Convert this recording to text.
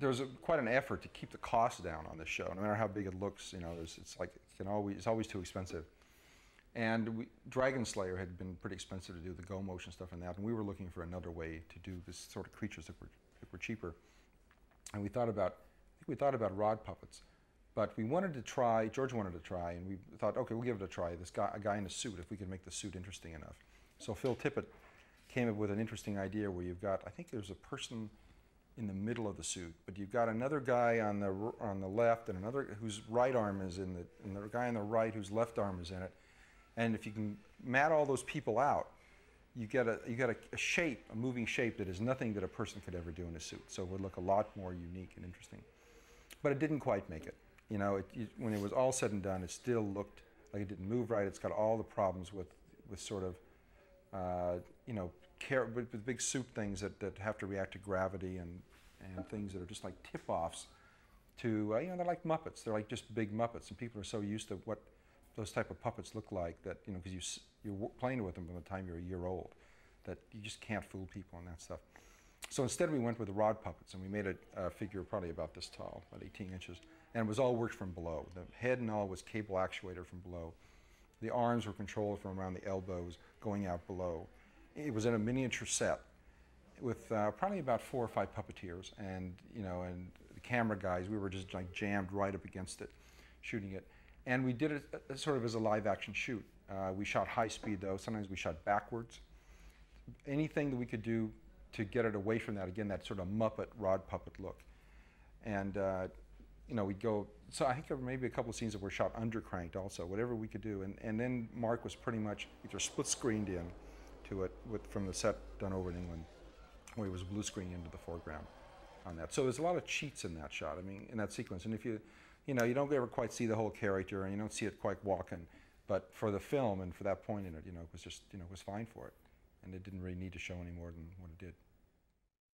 there's quite an effort to keep the cost down on this show. No matter how big it looks, you know, it's like it's always too expensive. And Dragon Slayer had been pretty expensive to do, the go motion stuff and that, and we were looking for another way to do this sort of creatures that were cheaper. And I think we thought about rod puppets, but we wanted to try. George wanted to try, and we thought, okay, we'll give it a try. A guy in a suit, if we could make the suit interesting enough. So Phil Tippett came up with an interesting idea where you've got, I think there's a person in the middle of the suit, but you've got another guy on the left, and another whose right arm is in and the guy on the right whose left arm is in it. And if you can mat all those people out, you get a shape, a moving shape that is nothing that a person could ever do in a suit. So it would look a lot more unique and interesting. But it didn't quite make it. You know, when it was all said and done, it still looked like it didn't move right. It's got all the problems with sort of, you know, with big suit things that have to react to gravity and things that are just like tip-offs to, you know, they're like Muppets. They're like just big Muppets, and people are so used to what those type of puppets look like that, you know, because you're playing with them from the time you're a year old, that you just can't fool people and that stuff. So instead we went with the rod puppets, and we made a figure probably about this tall, about 18 inches, and it was all worked from below. The head and all was cable actuated from below. The arms were controlled from around the elbows, going out below. It was in a miniature set with probably about 4 or 5 puppeteers, and you know, and the camera guys. We were just like jammed right up against it, shooting it. And we did it sort of as a live-action shoot. We shot high speed, though. Sometimes we shot backwards. Anything that we could do to get it away from that, again, that sort of Muppet rod puppet look. And you know, we'd go. So I think there were maybe a couple of scenes that were shot undercranked, also. Whatever we could do, and then Mark was pretty much either split-screened in to it from the set done over in England, where he was blue screened into the foreground on that. So there's a lot of cheats in that shot. I mean, in that sequence. And if you know, you don't ever quite see the whole character, and you don't see it quite walking. But for the film and for that point in it, you know, it was just, you know, it was fine for it. And it didn't really need to show any more than what it did.